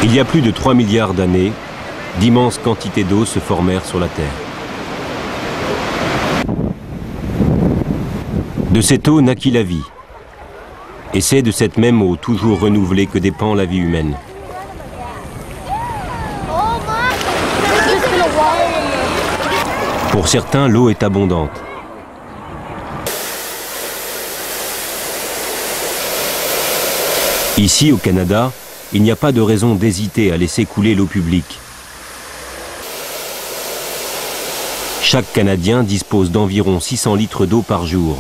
Il y a plus de 3 milliards d'années, d'immenses quantités d'eau se formèrent sur la Terre. De cette eau naquit la vie. Et c'est de cette même eau toujours renouvelée que dépend la vie humaine. Pour certains, l'eau est abondante. Ici, au Canada, il n'y a pas de raison d'hésiter à laisser couler l'eau publique. Chaque Canadien dispose d'environ 600 litres d'eau par jour.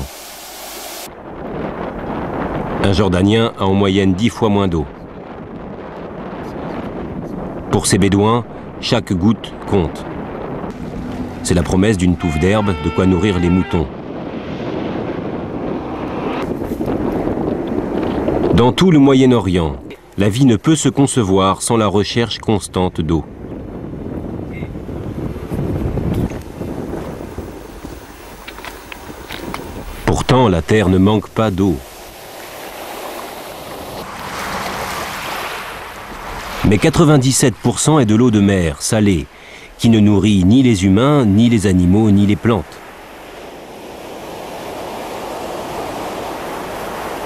Un Jordanien a en moyenne 10 fois moins d'eau. Pour ces Bédouins, chaque goutte compte. C'est la promesse d'une touffe d'herbe, de quoi nourrir les moutons. Dans tout le Moyen-Orient, la vie ne peut se concevoir sans la recherche constante d'eau. Pourtant, la terre ne manque pas d'eau. Mais 97% est de l'eau de mer, salée, qui ne nourrit ni les humains, ni les animaux, ni les plantes.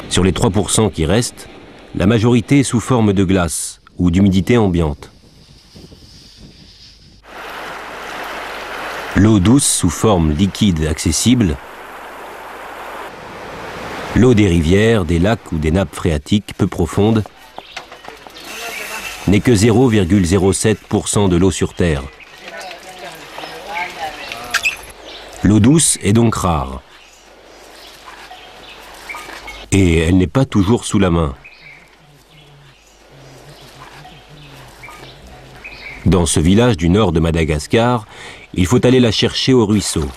Sur les 3% qui restent, la majorité est sous forme de glace ou d'humidité ambiante. L'eau douce sous forme liquide accessible, l'eau des rivières, des lacs ou des nappes phréatiques peu profondes n'est que 0,07% de l'eau sur Terre. L'eau douce est donc rare. Et elle n'est pas toujours sous la main. Dans ce village du nord de Madagascar, il faut aller la chercher au ruisseau.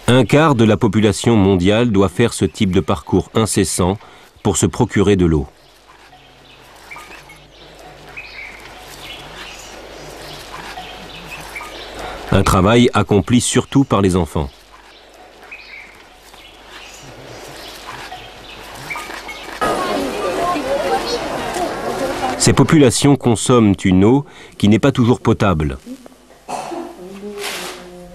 Un quart de la population mondiale doit faire ce type de parcours incessant pour se procurer de l'eau. Un travail accompli surtout par les enfants. Ces populations consomment une eau qui n'est pas toujours potable.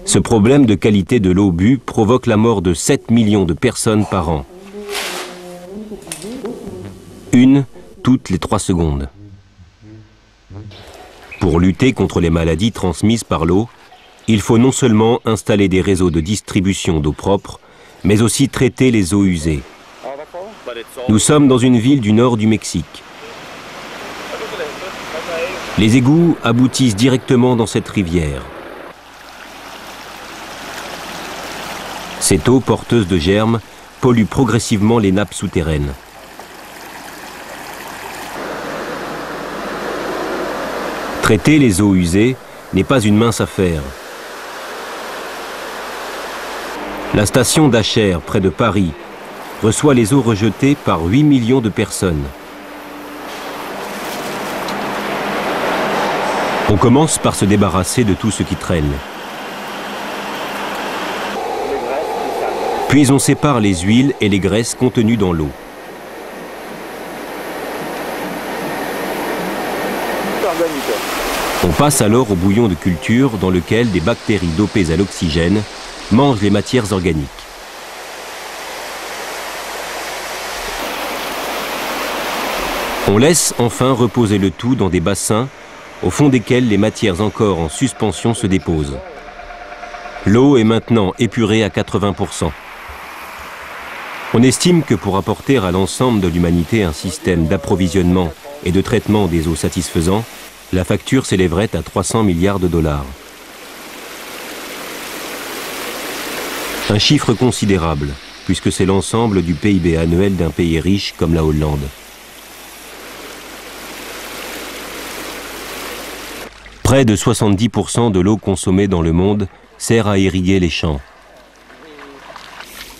Ce problème de qualité de l'eau bue provoque la mort de 7 millions de personnes par an. Une toutes les 3 secondes. Pour lutter contre les maladies transmises par l'eau, il faut non seulement installer des réseaux de distribution d'eau propre, mais aussi traiter les eaux usées. Nous sommes dans une ville du nord du Mexique. Les égouts aboutissent directement dans cette rivière. Cette eau porteuse de germes pollue progressivement les nappes souterraines. Traiter les eaux usées n'est pas une mince affaire. La station d'Acher, près de Paris, reçoit les eaux rejetées par 8 millions de personnes. On commence par se débarrasser de tout ce qui traîne. Puis on sépare les huiles et les graisses contenues dans l'eau. On passe alors au bouillon de culture dans lequel des bactéries dopées à l'oxygène mangent les matières organiques. On laisse enfin reposer le tout dans des bassins au fond desquels les matières encore en suspension se déposent. L'eau est maintenant épurée à 80%. On estime que pour apporter à l'ensemble de l'humanité un système d'approvisionnement et de traitement des eaux satisfaisant, la facture s'élèverait à 300 milliards de dollars. Un chiffre considérable, puisque c'est l'ensemble du PIB annuel d'un pays riche comme la Hollande. Près de 70% de l'eau consommée dans le monde sert à irriguer les champs.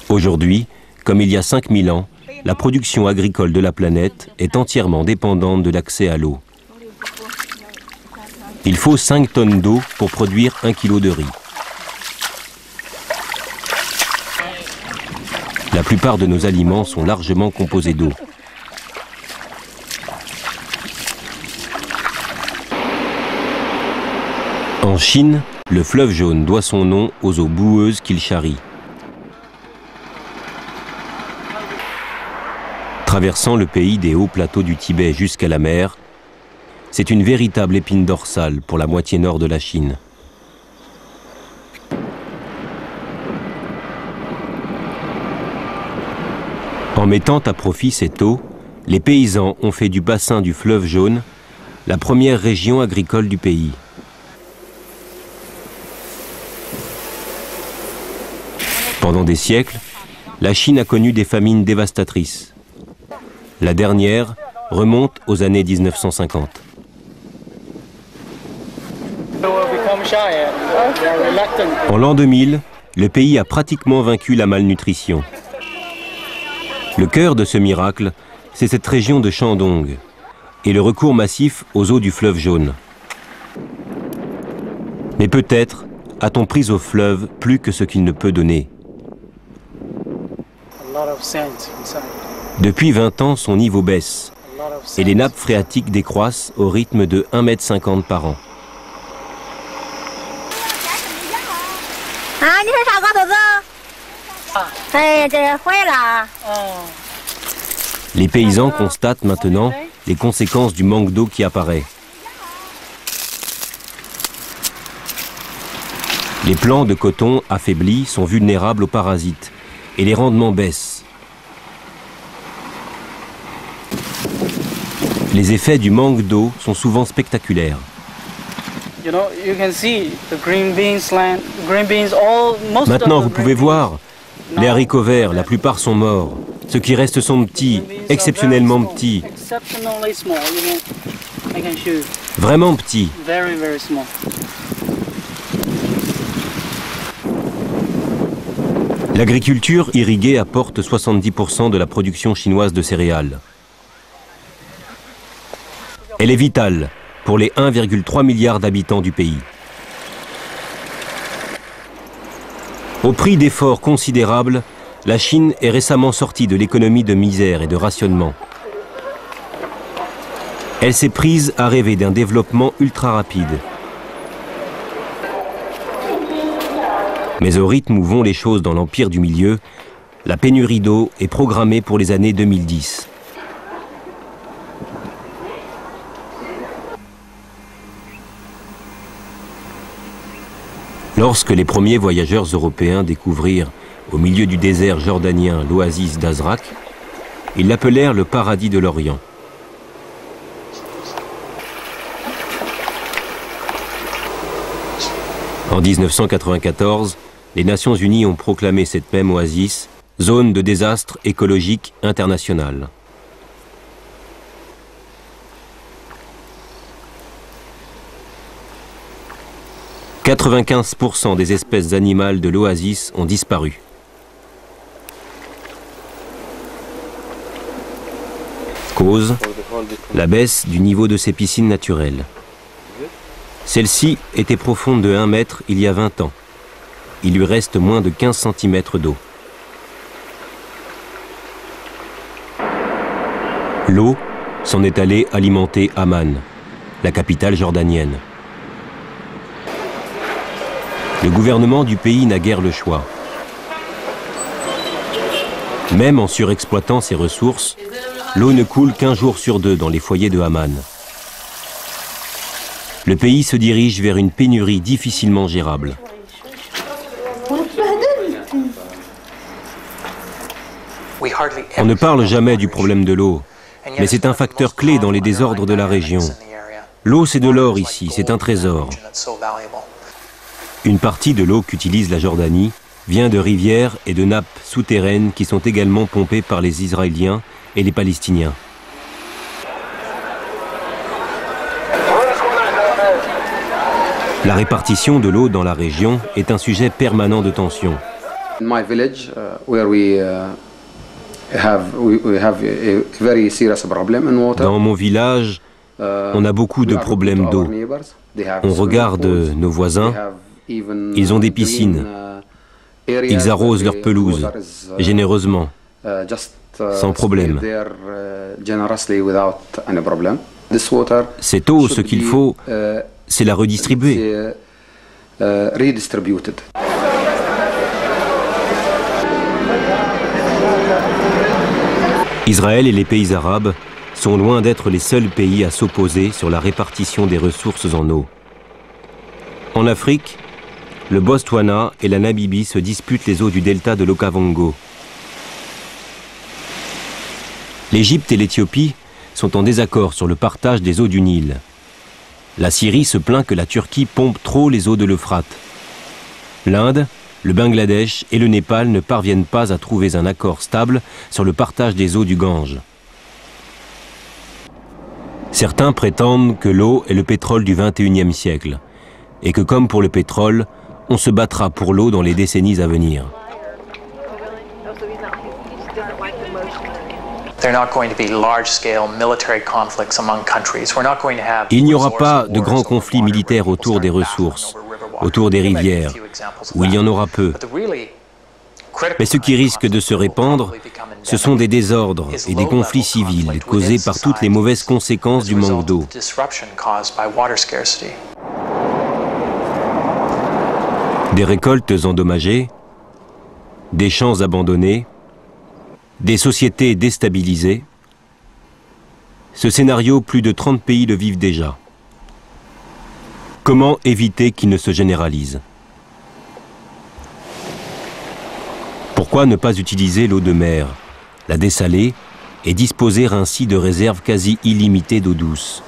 Aujourd'hui, comme il y a 5000 ans, la production agricole de la planète est entièrement dépendante de l'accès à l'eau. Il faut 5 tonnes d'eau pour produire 1 kilo de riz. La plupart de nos aliments sont largement composés d'eau. En Chine, le fleuve jaune doit son nom aux eaux boueuses qu'il charrie. Traversant le pays des hauts plateaux du Tibet jusqu'à la mer, c'est une véritable épine dorsale pour la moitié nord de la Chine. En mettant à profit cette eau, les paysans ont fait du bassin du fleuve jaune la première région agricole du pays. Pendant des siècles, la Chine a connu des famines dévastatrices. La dernière remonte aux années 1950. En l'an 2000, le pays a pratiquement vaincu la malnutrition. Le cœur de ce miracle, c'est cette région de Shandong et le recours massif aux eaux du fleuve jaune. Mais peut-être a-t-on pris au fleuve plus que ce qu'il ne peut donner. Depuis 20 ans, son niveau baisse et les nappes phréatiques décroissent au rythme de 1,50 m par an. Les paysans constatent maintenant les conséquences du manque d'eau qui apparaît. Les plants de coton affaiblis sont vulnérables aux parasites et les rendements baissent. Les effets du manque d'eau sont souvent spectaculaires. Maintenant, vous pouvez voir, les haricots verts, la plupart sont morts. Ceux qui restent sont petits, exceptionnellement petits. Vraiment petits. L'agriculture irriguée apporte 70% de la production chinoise de céréales. Elle est vitale pour les 1,3 milliard d'habitants du pays. Au prix d'efforts considérables, la Chine est récemment sortie de l'économie de misère et de rationnement. Elle s'est prise à rêver d'un développement ultra rapide. Mais au rythme où vont les choses dans l'empire du milieu, la pénurie d'eau est programmée pour les années 2010. Lorsque les premiers voyageurs européens découvrirent au milieu du désert jordanien l'oasis d'Azraq, ils l'appelèrent le paradis de l'Orient. En 1994, les Nations Unies ont proclamé cette même oasis zone de désastre écologique international. « 95% des espèces animales de l'oasis ont disparu. Cause, la baisse du niveau de ces piscines naturelles. Celle-ci était profonde de 1 mètre il y a 20 ans. Il lui reste moins de 15 cm d'eau. L'eau s'en est allée alimenter Amman, la capitale jordanienne. Le gouvernement du pays n'a guère le choix. Même en surexploitant ses ressources, l'eau ne coule qu'1 jour sur 2 dans les foyers de Amman. Le pays se dirige vers une pénurie difficilement gérable. On ne parle jamais du problème de l'eau, mais c'est un facteur clé dans les désordres de la région. L'eau, c'est de l'or ici, c'est un trésor. Une partie de l'eau qu'utilise la Jordanie vient de rivières et de nappes souterraines qui sont également pompées par les Israéliens et les Palestiniens. La répartition de l'eau dans la région est un sujet permanent de tension. Dans mon village, on a beaucoup de problèmes d'eau. On regarde nos voisins, ils ont des piscines. Ils arrosent leurs pelouses, généreusement, sans problème. Cette eau, ce qu'il faut, c'est la redistribuer. redistributed. Israël et les pays arabes sont loin d'être les seuls pays à s'opposer sur la répartition des ressources en eau. En Afrique, le Botswana et la Namibie se disputent les eaux du delta de l'Okavango. L'Égypte et l'Éthiopie sont en désaccord sur le partage des eaux du Nil. La Syrie se plaint que la Turquie pompe trop les eaux de l'Euphrate. L'Inde, le Bangladesh et le Népal ne parviennent pas à trouver un accord stable sur le partage des eaux du Gange. Certains prétendent que l'eau est le pétrole du XXIe siècle et que, comme pour le pétrole, on se battra pour l'eau dans les décennies à venir. Il n'y aura pas de grands conflits militaires autour des ressources, autour des rivières, où il y en aura peu. Mais ce qui risque de se répandre, ce sont des désordres et des conflits civils causés par toutes les mauvaises conséquences du manque d'eau. Des récoltes endommagées, des champs abandonnés, des sociétés déstabilisées. Ce scénario, plus de 30 pays le vivent déjà. Comment éviter qu'il ne se généralise? Pourquoi ne pas utiliser l'eau de mer, la dessaler et disposer ainsi de réserves quasi illimitées d'eau douce?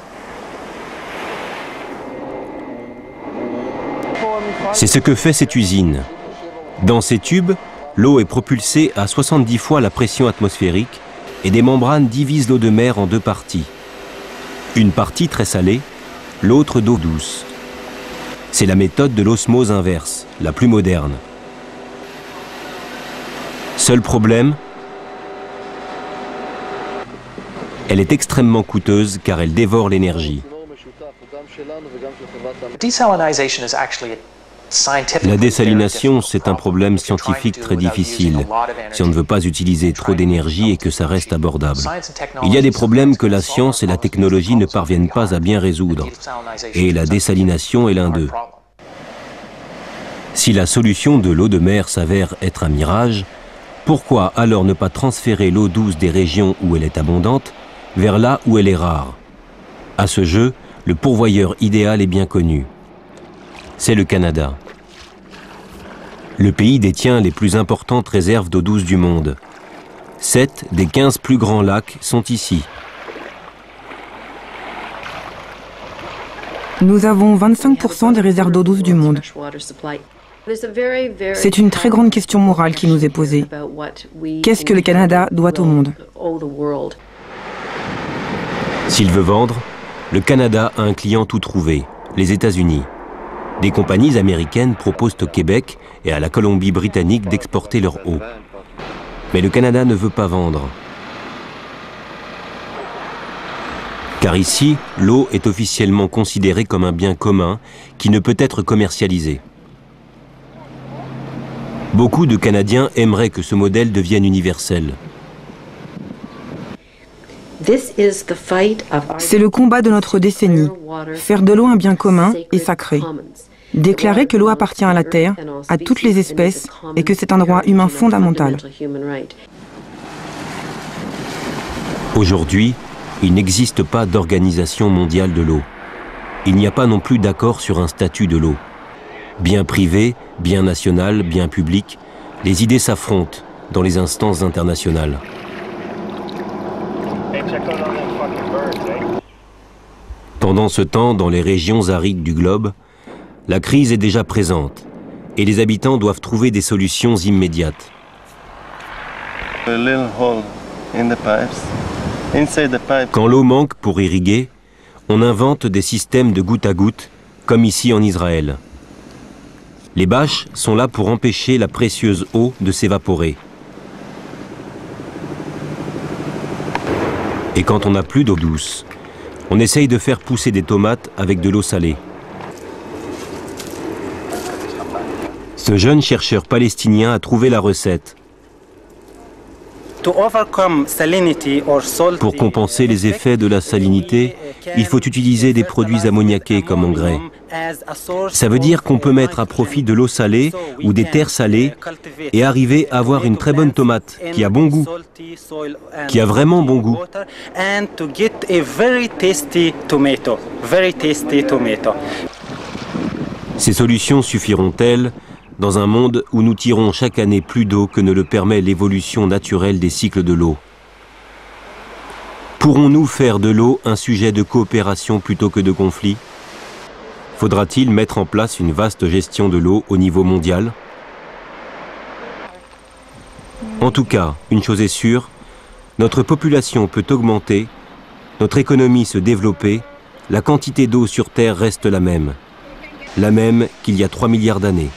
C'est ce que fait cette usine. Dans ces tubes, l'eau est propulsée à 70 fois la pression atmosphérique et des membranes divisent l'eau de mer en deux parties. Une partie très salée, l'autre d'eau douce. C'est la méthode de l'osmose inverse, la plus moderne. Seul problème, elle est extrêmement coûteuse car elle dévore l'énergie. La dessalination, c'est un problème scientifique très difficile, si on ne veut pas utiliser trop d'énergie et que ça reste abordable. Il y a des problèmes que la science et la technologie ne parviennent pas à bien résoudre, et la dessalination est l'un d'eux. Si la solution de l'eau de mer s'avère être un mirage, pourquoi alors ne pas transférer l'eau douce des régions où elle est abondante vers là où elle est rare? À ce jeu, le pourvoyeur idéal est bien connu. C'est le Canada. Le pays détient les plus importantes réserves d'eau douce du monde. 7 des 15 plus grands lacs sont ici. Nous avons 25% des réserves d'eau douce du monde. C'est une très grande question morale qui nous est posée. Qu'est-ce que le Canada doit au monde? S'il veut vendre, le Canada a un client tout trouvé, les États-Unis. Des compagnies américaines proposent au Québec et à la Colombie-Britannique d'exporter leur eau. Mais le Canada ne veut pas vendre. Car ici, l'eau est officiellement considérée comme un bien commun qui ne peut être commercialisé. Beaucoup de Canadiens aimeraient que ce modèle devienne universel. C'est le combat de notre décennie, faire de l'eau un bien commun et sacré. Déclarer que l'eau appartient à la Terre, à toutes les espèces, et que c'est un droit humain fondamental. Aujourd'hui, il n'existe pas d'organisation mondiale de l'eau. Il n'y a pas non plus d'accord sur un statut de l'eau. Bien privé, bien national, bien public, les idées s'affrontent dans les instances internationales. Pendant ce temps, dans les régions arides du globe, la crise est déjà présente et les habitants doivent trouver des solutions immédiates. Quand l'eau manque pour irriguer, on invente des systèmes de goutte à goutte, comme ici en Israël. Les bâches sont là pour empêcher la précieuse eau de s'évaporer. Et quand on n'a plus d'eau douce, on essaye de faire pousser des tomates avec de l'eau salée. Ce jeune chercheur palestinien a trouvé la recette. Pour compenser les effets de la salinité, il faut utiliser des produits ammoniaqués comme engrais. Ça veut dire qu'on peut mettre à profit de l'eau salée ou des terres salées et arriver à avoir une très bonne tomate qui a bon goût, qui a vraiment bon goût. Ces solutions suffiront-elles dans un monde où nous tirons chaque année plus d'eau que ne le permet l'évolution naturelle des cycles de l'eau? Pourrons-nous faire de l'eau un sujet de coopération plutôt que de conflit? Faudra-t-il mettre en place une vaste gestion de l'eau au niveau mondial? En tout cas, une chose est sûre, notre population peut augmenter, notre économie se développer, la quantité d'eau sur Terre reste la même qu'il y a 3 milliards d'années.